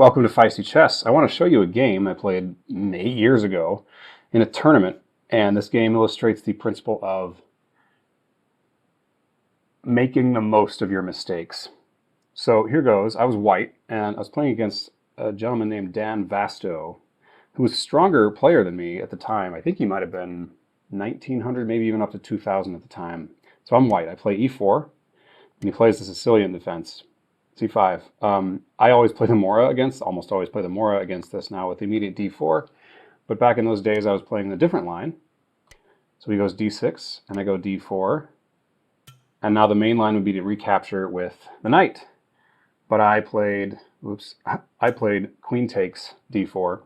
Welcome to Feisty Chess. I want to show you a game I played 8 years ago in a tournament, and this game illustrates the principle of making the most of your mistakes. So here goes. I was white, and I was playing against a gentleman named Dan Vasto, who was a stronger player than me at the time. I think he might have been 1900, maybe even up to 2000 at the time. So I'm white. I play e4, and he plays the Sicilian defense. C5. I always play the Mora against, almost always play the Mora against this now with immediate D4. But back in those days, I was playing a different line. So he goes D6, and I go D4. And now the main line would be to recapture with the knight. But I played queen takes D4.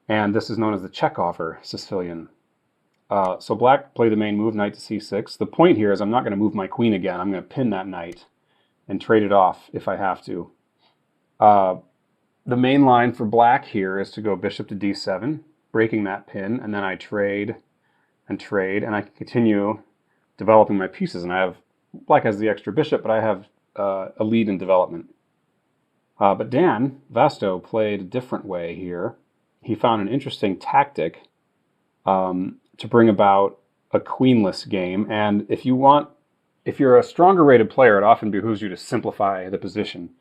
And this is known as the Chekhov Sicilian. So black played the main move, knight to C6. The point here is I'm not going to move my queen again. I'm going to pin that knight and trade it off if I have to. The main line for black here is to go bishop to d7, breaking that pin, and then I trade, and I can continue developing my pieces. And black has the extra bishop, but I have a lead in development. But Dan Vasto played a different way here. He found an interesting tactic to bring about a queenless game, and if you're a stronger rated player, it often behooves you to simplify the position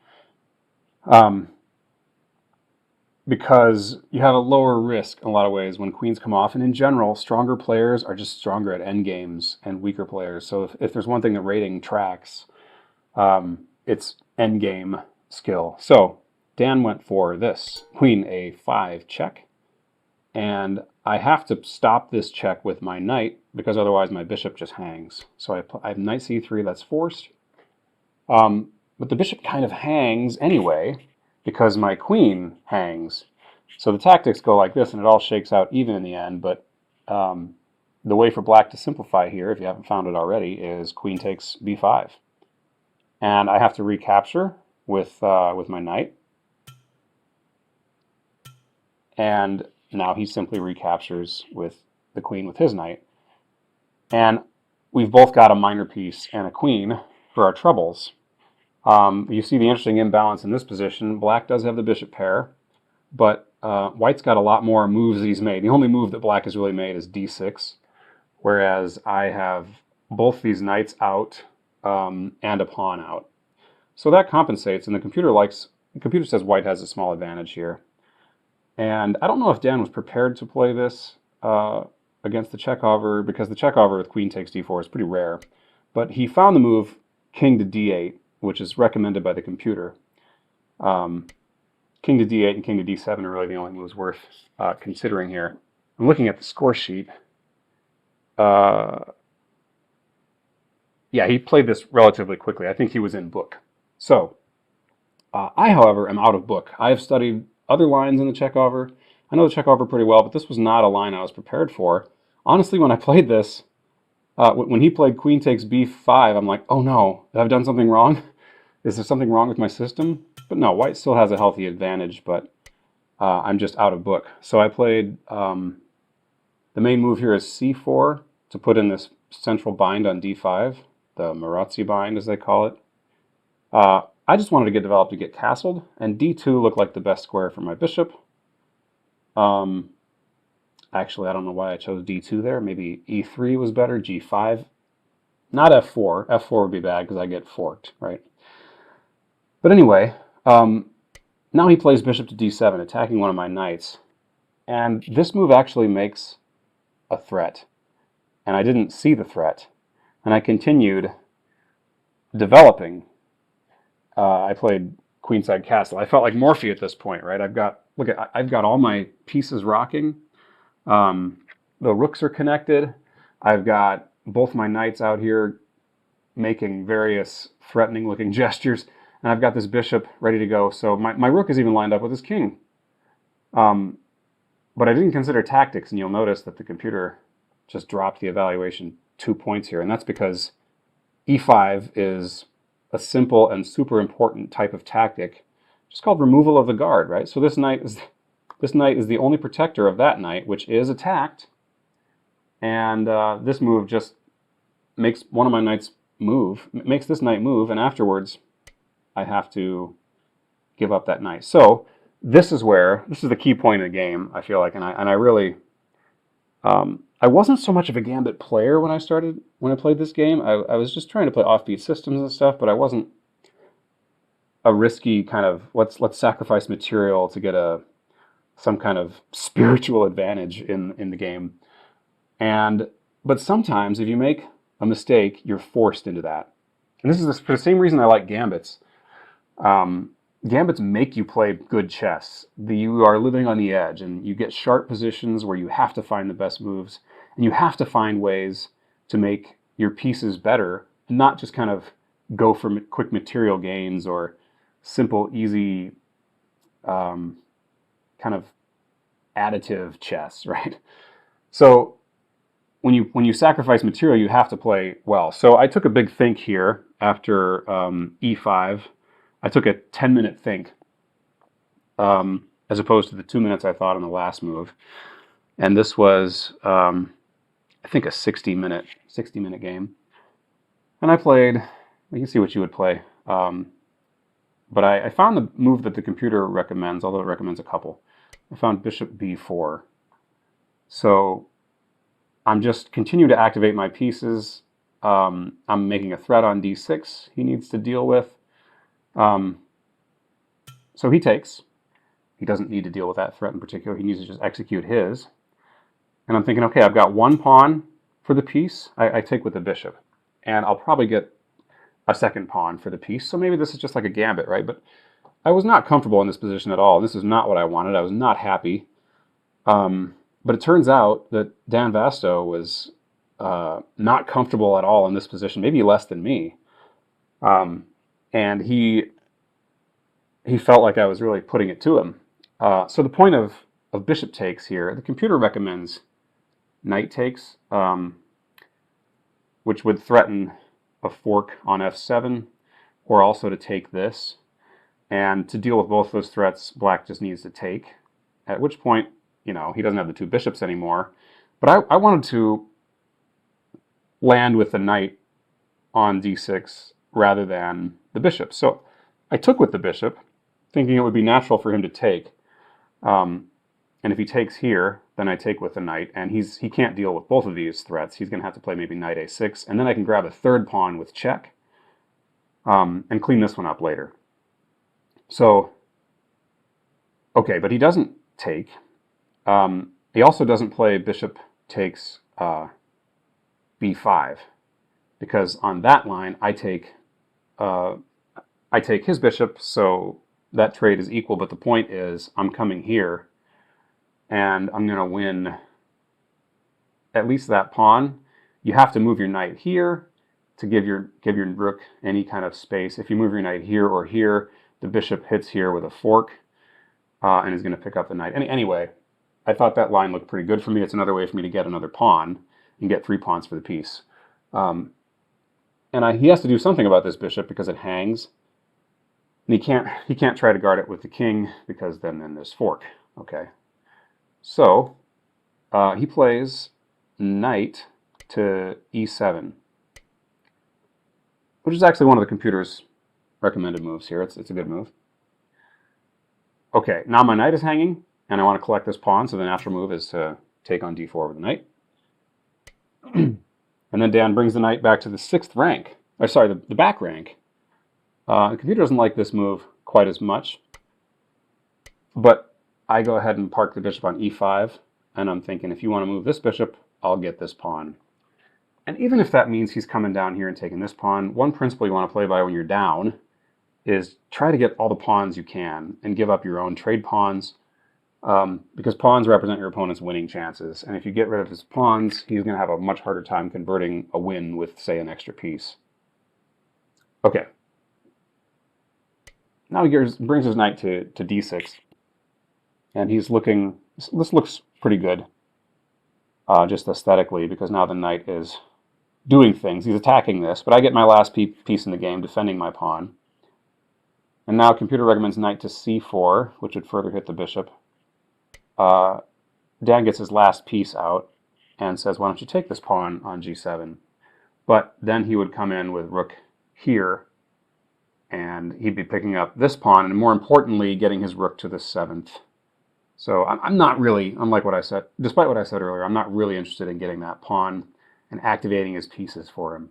because you have a lower risk in a lot of ways when queens come off. And in general, stronger players are just stronger at endgames and weaker players. So if there's one thing that rating tracks, it's endgame skill. So Dan went for this, queen a5 check. And I have to stop this check with my knight because otherwise my bishop just hangs. So I have knight c3, that's forced. But the bishop kind of hangs anyway because my queen hangs. So the tactics go like this, and it all shakes out even in the end. But the way for black to simplify here, if you haven't found it already, is queen takes b5. And I have to recapture with my knight. And now he simply recaptures with the queen with his knight. And we've both got a minor piece and a queen for our troubles. You see the interesting imbalance in this position. Black does have the bishop pair, but white's got a lot more moves that he's made. The only move that black has really made is d6, whereas I have both these knights out and a pawn out. So that compensates, and the computer says white has a small advantage here. And I don't know if Dan was prepared to play this against the Chekhov, because the Chekhov with queen takes d4 is pretty rare. But he found the move king to d8, which is recommended by the computer. King to d8 and king to d7 are really the only moves worth considering here. I'm looking at the score sheet. Yeah, he played this relatively quickly. I think he was in book. So I, however, am out of book. I have studied other lines in the Chekhov. I know the Chekhov pretty well, but this was not a line I was prepared for. Honestly, when I played this, when he played queen takes b5, I'm like, oh no, have I done something wrong? Is there something wrong with my system? But no, white still has a healthy advantage, but I'm just out of book. So I played, the main move here is c4 to put in this central bind on d5, the Marazzi bind as they call it. I just wanted to get developed to get castled, and d2 looked like the best square for my bishop. Actually, I don't know why I chose d2 there. Maybe e3 was better, g5. Not f4. f4 would be bad because I get forked, right? But anyway, now he plays bishop to d7, attacking one of my knights. And this move actually makes a threat. And I didn't see the threat. And I continued developing. I played queenside castle. I felt like Morphy at this point, right? I've got all my pieces rocking. The rooks are connected. I've got both my knights out here making various threatening looking gestures. And I've got this bishop ready to go. So my rook is even lined up with his king. But I didn't consider tactics, and you'll notice that the computer just dropped the evaluation 2 points here. And that's because e5 is a simple and super important type of tactic, just called removal of the guard, right? So this knight is the only protector of that knight, which is attacked. And this move just makes one of my knights move, makes this knight move, and afterwards I have to give up that knight. So this is the key point of the game, I feel like, and I really I wasn't so much of a gambit player when I played this game. I was just trying to play offbeat systems and stuff, but I wasn't a risky kind of let's sacrifice material to get some kind of spiritual advantage in the game. And but sometimes if you make a mistake, you're forced into that. And this is for the same reason I like gambits. Um, Gambits make you play good chess. You are living on the edge, and you get sharp positions where you have to find the best moves, and you have to find ways to make your pieces better, and not just kind of go for quick material gains or simple, easy, um, kind of additive chess, right? So when you sacrifice material, you have to play well. So I took a big think here after e5. I took a 10-minute think as opposed to the 2 minutes I thought on the last move. And this was, I think, a 60-minute game. And I played. You can see what you would play. But I found the move that the computer recommends, although it recommends a couple. I found bishop b4. So I'm just continue to activate my pieces. I'm making a threat on d6 he needs to deal with. So he takes. He doesn't need to deal with that threat in particular. He needs to just execute his. And I'm thinking, okay, I've got one pawn for the piece. I take with the bishop. And I'll probably get a second pawn for the piece. So maybe this is just like a gambit, right? But I was not comfortable in this position at all. This is not what I wanted. I was not happy. But it turns out that Dan Vasto was not comfortable at all in this position, maybe less than me. And he felt like I was really putting it to him. So the point of bishop takes here, the computer recommends knight takes, which would threaten a fork on f7, or also to take this. And to deal with both those threats, black just needs to take, at which point, he doesn't have the two bishops anymore. But I wanted to land with the knight on d6 rather than the bishop. So I took with the bishop, thinking it would be natural for him to take. And if he takes here, then I take with the knight, and he can't deal with both of these threats. He's going to have to play maybe knight a6, and then I can grab a third pawn with check and clean this one up later. So, okay, but he doesn't take. He also doesn't play bishop takes b5, because on that line I take his bishop, so that trade is equal. But the point is, I'm coming here, and I'm going to win at least that pawn. You have to move your knight here to give your rook any kind of space. If you move your knight here or here, the bishop hits here with a fork and is going to pick up the knight. Anyway, I thought that line looked pretty good for me. It's another way for me to get another pawn and get 3 pawns for the piece. And he has to do something about this bishop because it hangs. And he can't try to guard it with the king, because then there's fork. Okay. So he plays knight to e7, which is actually one of the computer's recommended moves here. It's a good move. Okay, now my knight is hanging, and I want to collect this pawn, so the natural move is to take on d4 with the knight. And then Dan brings the knight back to the 6th rank. Or sorry, the back rank. The computer doesn't like this move quite as much, but I go ahead and park the bishop on e5, and I'm thinking, if you want to move this bishop, I'll get this pawn. And even if that means he's coming down here and taking this pawn, one principle you want to play by when you're down is try to get all the pawns you can and give up your own trade pawns, because pawns represent your opponent's winning chances. And if you get rid of his pawns, he's going to have a much harder time converting a win with, say, an extra piece. Okay. Now he brings his knight to d6. And he's looking, this looks pretty good, just aesthetically, because now the knight is doing things. He's attacking this, but I get my last piece in the game, defending my pawn. And now computer recommends knight to c4, which would further hit the bishop. Dan gets his last piece out and says, why don't you take this pawn on g7? But then he would come in with rook here, and he'd be picking up this pawn, and more importantly, getting his rook to the 7th. So I'm not really, unlike what I said, despite what I said earlier, I'm not really interested in getting that pawn and activating his pieces for him.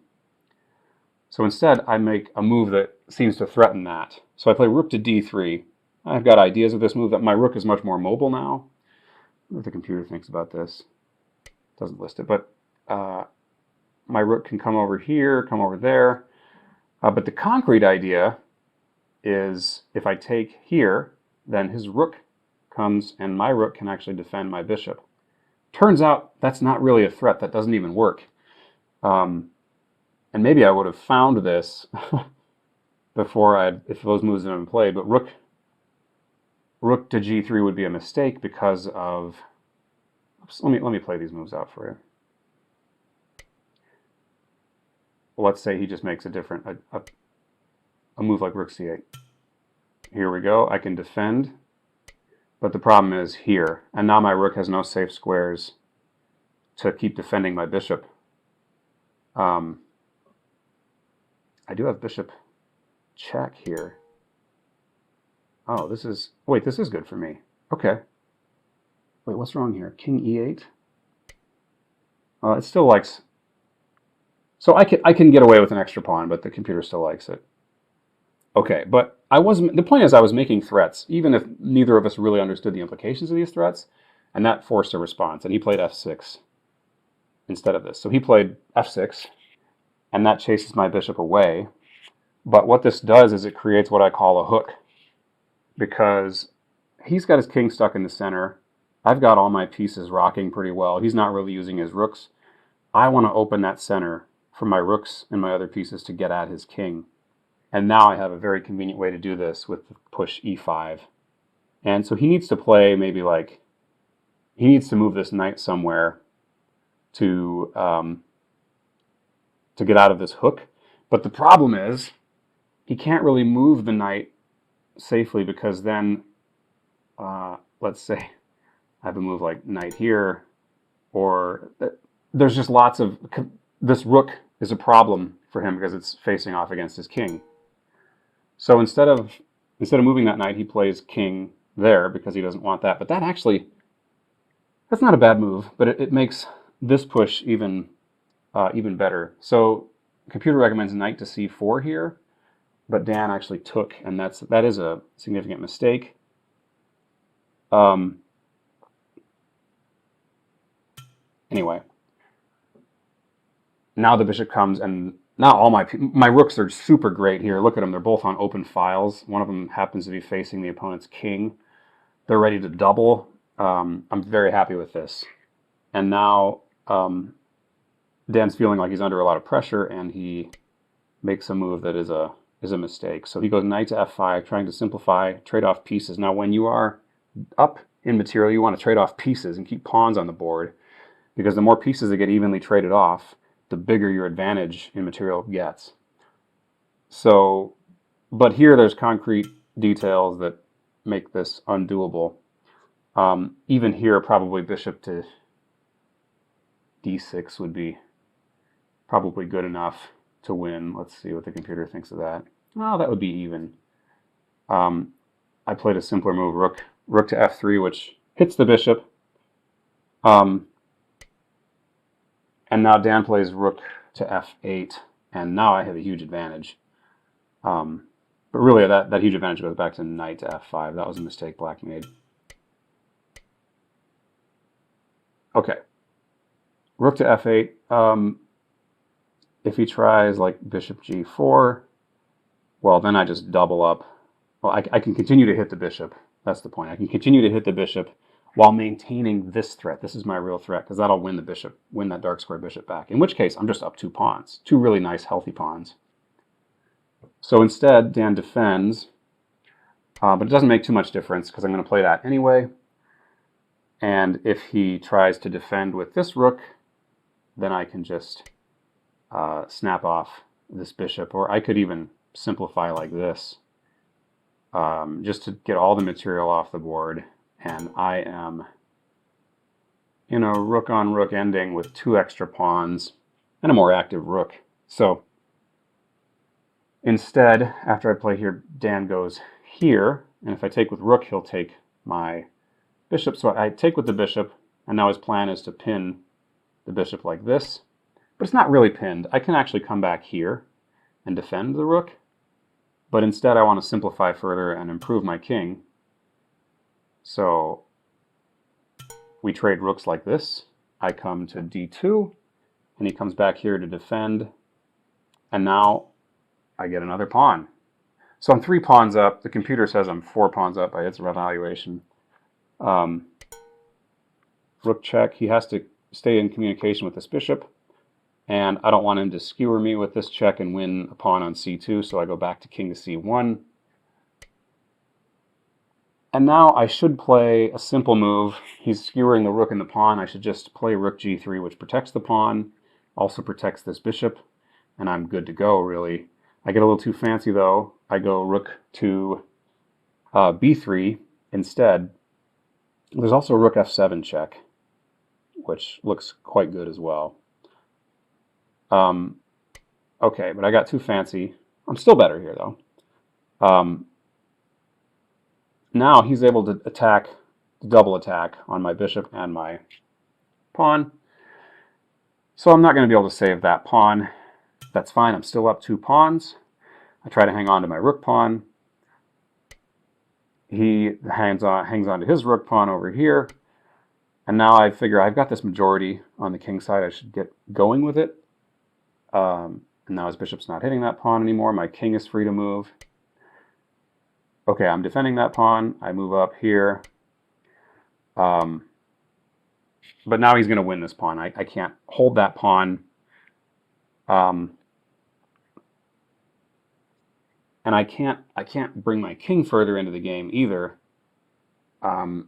So instead, I make a move that seems to threaten that. So I play rook to d3. I've got ideas of this move, that my rook is much more mobile now. I wonder what the computer thinks about this. Doesn't list it, but my rook can come over here, come over there. But the concrete idea is if I take here, then his rook comes and my rook can actually defend my bishop. Turns out that's not really a threat. That doesn't even work. And maybe I would have found this before if those moves had been played, but rook to g3 would be a mistake because of, let me play these moves out for you. Well, let's say he just makes a move like rook c8. Here we go. I can defend, but the problem is here, and now my rook has no safe squares to keep defending my bishop. I do have bishop check here. Oh, this is good for me. Okay. Wait, what's wrong here? King e8? It still likes... So I can get away with an extra pawn, but the computer still likes it. Okay, but the point is I was making threats, even if neither of us really understood the implications of these threats, and that forced a response, and he played f6 instead of this. So he played f6, and that chases my bishop away. But what this does is it creates what I call a hook, because he's got his king stuck in the center. I've got all my pieces rocking pretty well. He's not really using his rooks. I want to open that center for my rooks and my other pieces to get at his king. And now I have a very convenient way to do this with the push e5. And so he needs to play maybe like, he needs to move this knight somewhere to get out of this hook. But the problem is he can't really move the knight safely, because then, let's say I have a move like knight here, or there's just lots of, this rook is a problem for him because it's facing off against his king. So instead of moving that knight, he plays king there because he doesn't want that. But that's not a bad move, but it makes this push even better. So the computer recommends knight to c4 here, but Dan actually took, and that is a significant mistake. Anyway, now the bishop comes, and now all my rooks are super great here. Look at them; they're both on open files. One of them happens to be facing the opponent's king. They're ready to double. I'm very happy with this. And now Dan's feeling like he's under a lot of pressure, and he makes a move that is a mistake. So he goes knight to f5, trying to simplify, trade off pieces. Now, when you are up in material, you want to trade off pieces and keep pawns on the board, because the more pieces that get evenly traded off, the bigger your advantage in material gets. So, but here there's concrete details that make this undoable. Even here, probably bishop to d6 would be probably good enough to win. Let's see what the computer thinks of that. Oh, that would be even. I played a simpler move, rook to f3, which hits the bishop. And now Dan plays rook to f8, and now I have a huge advantage. But really, that huge advantage goes back to knight to f5. That was a mistake Black made. Okay, rook to f8. If he tries like bishop g4, well, then I just double up. Well, I can continue to hit the bishop. That's the point. I can continue to hit the bishop while maintaining this threat. This is my real threat, because that'll win that dark square bishop back. In which case, I'm just up 2 pawns. 2 really nice, healthy pawns. So instead, Dan defends, but it doesn't make too much difference because I'm going to play that anyway. And if he tries to defend with this rook, then I can just snap off this bishop, or I could even simplify like this, just to get all the material off the board. And I am in a rook on rook ending with 2 extra pawns and a more active rook. So Instead, after I play here, Dan goes here, and if I take with rook, he'll take my bishop. So I take with the bishop, and now his plan is to pin the bishop like this. But it's not really pinned. I can actually come back here and defend the rook, but instead I want to simplify further and improve my king. So we trade rooks like this. I come to d2, and he comes back here to defend, and now I get another pawn. So I'm 3 pawns up. The computer says I'm 4 pawns up by its evaluation. Rook check. He has to stay in communication with this bishop, and I don't want him to skewer me with this check and win a pawn on c2, so I go back to king to c1. And now I should play a simple move. He's skewering the rook and the pawn. I should just play rook g3, which protects the pawn, also protects this bishop, and I'm good to go, really. I get a little too fancy, though. I go rook to b3 instead. There's also rook f7 check, which looks quite good as well. Okay, but I got too fancy. I'm still better here, though. Now he's able to attack, double attack on my bishop and my pawn. So I'm not going to be able to save that pawn. That's fine. I'm still up 2 pawns. I try to hang on to my rook pawn. He hangs on to his rook pawn over here. And now I figure I've got this majority on the king side. I should get going with it. And now his bishop's not hitting that pawn anymore. My king is free to move. Okay, I'm defending that pawn. I move up here. But now he's going to win this pawn. I can't hold that pawn. And I can't bring my king further into the game either. I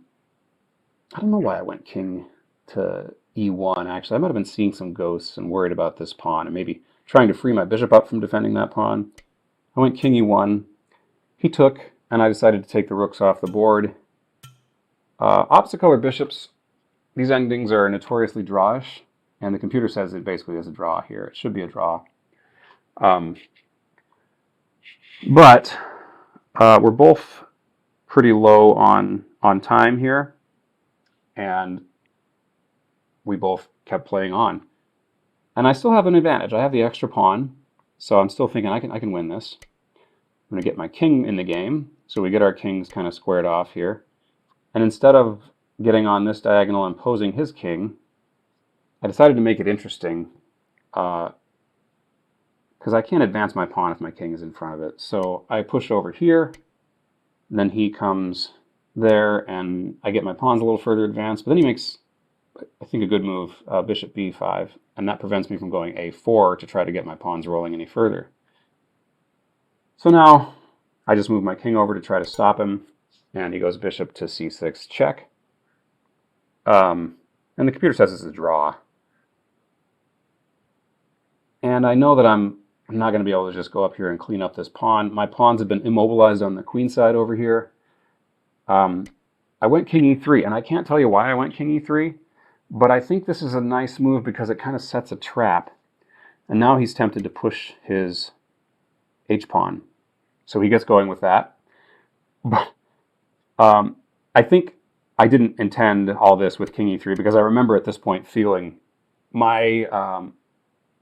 don't know why I went king to e1, actually. I might have been seeing some ghosts and worried about this pawn and maybe trying to free my bishop up from defending that pawn. I went king e1. He took, and I decided to take the rooks off the board. Opposite color bishops, these endings are notoriously drawish, and the computer says it basically is a draw here. It should be a draw. But we're both pretty low on time here, and we both kept playing on. And I still have an advantage. I have the extra pawn, so I'm still thinking I can win this. I'm going to get my king in the game, so we get our kings kind of squared off here. And instead of getting on this diagonal and posing his king, I decided to make it interesting, because I can't advance my pawn if my king is in front of it. So I push over here, then he comes there, and I get my pawns a little further advanced. But then he makes, I think, a good move, bishop b5, and that prevents me from going a4 to try to get my pawns rolling any further. So now I just move my king over to try to stop him, and he goes bishop to c6 check. And the computer says it's a draw. And I know that I'm not going to be able to just go up here and clean up this pawn. My pawns have been immobilized on the queen side over here. I went king e3, and I can't tell you why I went king e3, but I think this is a nice move because it kind of sets a trap. And now he's tempted to push his h-pawn. So he gets going with that. But I think I didn't intend all this with king e3 because I remember at this point feeling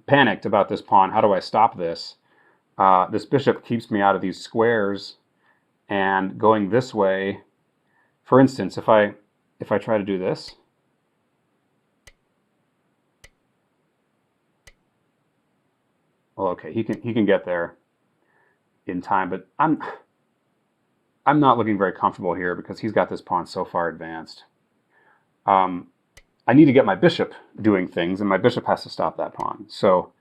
panicked about this pawn. How do I stop this? This bishop keeps me out of these squares, and going this way, for instance, if I try to do this, well, okay, he can get there in time, but I'm not looking very comfortable here because he's got this pawn so far advanced. I need to get my bishop doing things, and my bishop has to stop that pawn. So, all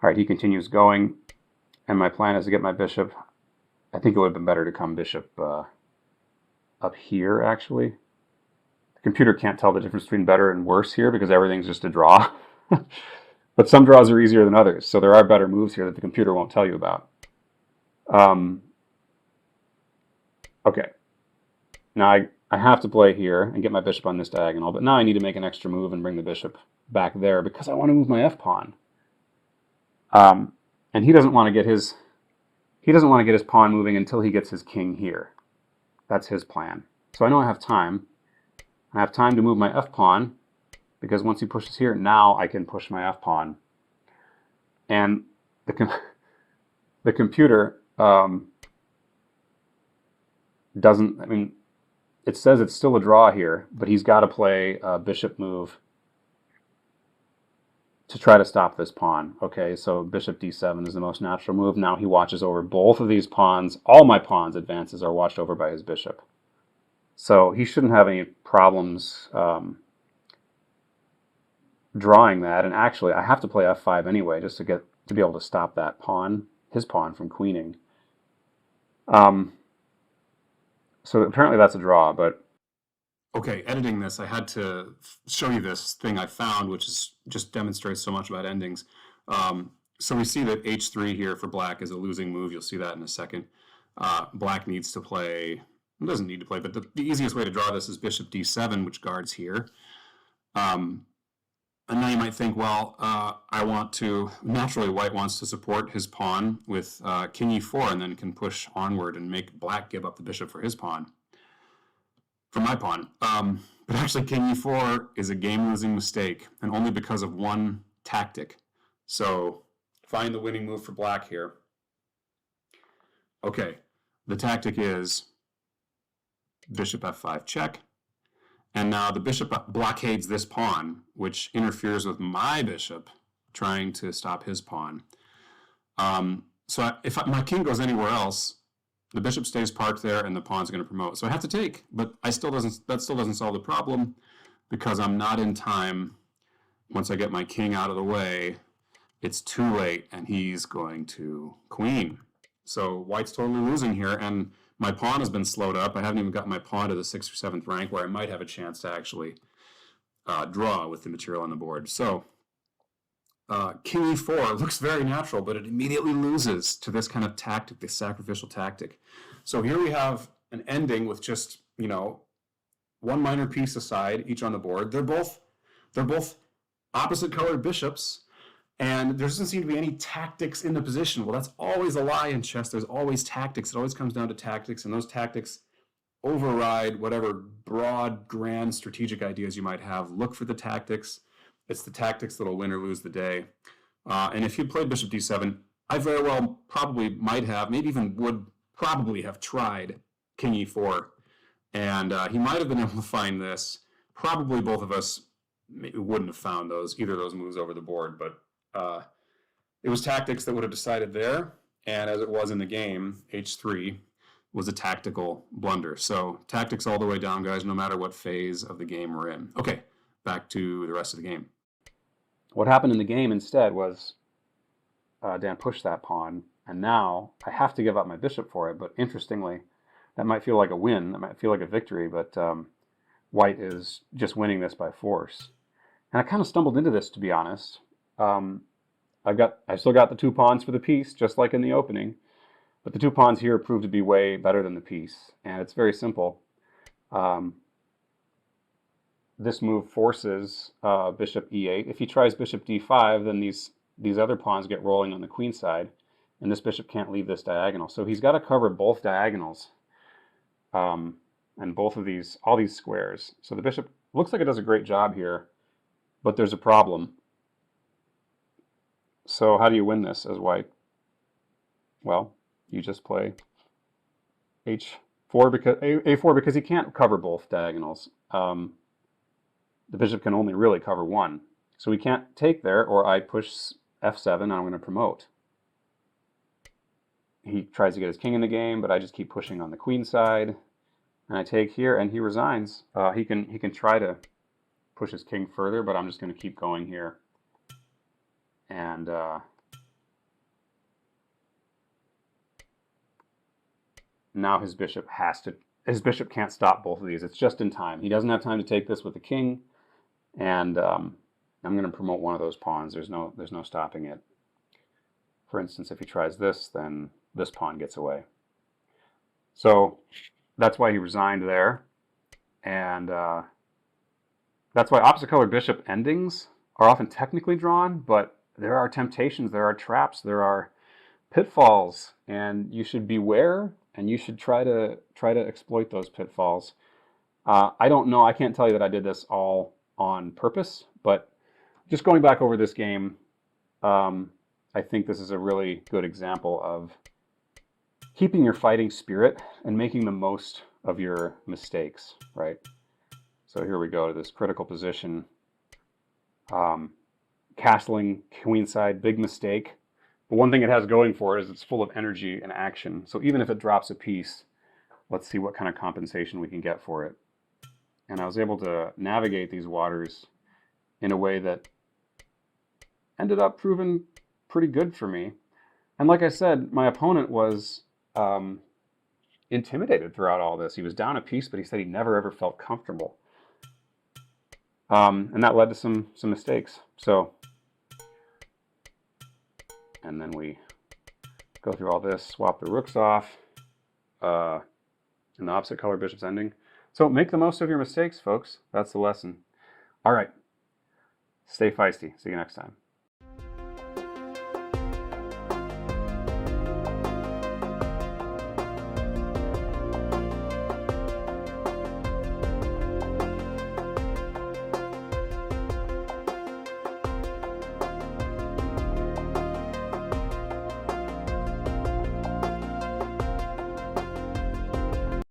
right, he continues going, and my plan is to get my bishop. I think it would have been better to come bishop up here, actually. The computer can't tell the difference between better and worse here because everything's just a draw. But some draws are easier than others, so there are better moves here that the computer won't tell you about. Okay, now I have to play here and get my bishop on this diagonal, but now I need to make an extra move and bring the bishop back there because I want to move my f-pawn. And he doesn't want to get his he doesn't want to get his pawn moving until he gets his king here. That's his plan. So I know I have time. I have time to move my f-pawn, because once he pushes here, now I can push my f-pawn. And the computer doesn't, I mean, it says it's still a draw here, but he's got to play a bishop move to try to stop this pawn. Okay, so bishop d7 is the most natural move. Now he watches over both of these pawns. All my pawns' advances are watched over by his bishop. So he shouldn't have any problems drawing that. And actually, I have to play f5 anyway, just to be able to stop that pawn, his pawn, from queening. So apparently that's a draw, but okay, editing this, I had to show you this thing I found, which is just demonstrates so much about endings. So we see that h3 here for black is a losing move. You'll see that in a second. Black needs to play, doesn't need to play, but the easiest way to draw this is bishop d7, which guards here. And now you might think, well, I want to, naturally white wants to support his pawn with king e4 and then can push onward and make black give up the bishop for his pawn. For my pawn. But actually king e4 is a game-losing mistake, and only because of one tactic. So find the winning move for black here. Okay, the tactic is bishop f5 check. And now the bishop blockades this pawn, which interferes with my bishop trying to stop his pawn. So if my king goes anywhere else, the bishop stays parked there and the pawn's going to promote. So I have to take, but that still doesn't solve the problem, because I'm not in time. Once I get my king out of the way, it's too late and he's going to queen. So white's totally losing here, and my pawn has been slowed up. I haven't even got my pawn to the 6th or 7th rank where I might have a chance to actually draw with the material on the board. So king e4 looks very natural, but it immediately loses to this kind of tactic, this sacrificial tactic. So here we have an ending with just, one minor piece aside, each on the board. They're both opposite colored bishops, and there doesn't seem to be any tactics in the position. Well, that's always a lie in chess. There's always tactics. It always comes down to tactics, and those tactics override whatever broad, grand strategic ideas you might have. Look for the tactics. It's the tactics that'll win or lose the day. And if he'd played bishop d7, I very well probably might have, maybe even would probably have tried king e4. And he might have been able to find this. Probably both of us wouldn't have found either of those moves over the board, but it was tactics that would have decided there, and as it was in the game, h3 was a tactical blunder. So tactics all the way down, guys, no matter what phase of the game we're in. Okay, back to the rest of the game. What happened in the game instead was Dan pushed that pawn, and now I have to give up my bishop for it, but interestingly, that might feel like a win, that might feel like a victory, but white is just winning this by force. And I kind of stumbled into this, to be honest. I still got the 2 pawns for the piece, just like in the opening, but the 2 pawns here proved to be way better than the piece, and it's very simple. This move forces bishop e8. If he tries bishop d5, then these other pawns get rolling on the queen side, and this bishop can't leave this diagonal. So he's got to cover both diagonals, and both of all these squares. So the bishop looks like it does a great job here, but there's a problem. So how do you win this as white? Well, you just play a4 because he can't cover both diagonals. The bishop can only really cover one. So we can't take there, or I push f7 and I'm going to promote. He tries to get his king in the game, but I just keep pushing on the queen side. And I take here, and he resigns. He can try to push his king further, but I'm just going to keep going here. And now his bishop can't stop both of these. It's just in time. He doesn't have time to take this with the king, and I'm going to promote one of those pawns. There's no stopping it. For instance, if he tries this, then this pawn gets away. So that's why he resigned there, and that's why opposite colored bishop endings are often technically drawn, but there are temptations, there are traps, there are pitfalls, and you should beware, and you should try to exploit those pitfalls. I don't know. I can't tell you that I did this all on purpose, but just going back over this game, I think this is a really good example of keeping your fighting spirit and making the most of your mistakes, right? So here we go to this critical position. Castling queenside, big mistake. But one thing it has going for it is it's full of energy and action. So even if it drops a piece, let's see what kind of compensation we can get for it. And I was able to navigate these waters in a way that ended up proving pretty good for me. And like I said, my opponent was intimidated throughout all this. He was down a piece, but he said he never ever felt comfortable. And that led to some mistakes. So, and then we go through all this, swap the rooks off, and the opposite color bishop's ending. So make the most of your mistakes, folks. That's the lesson. All right. Stay feisty. See you next time.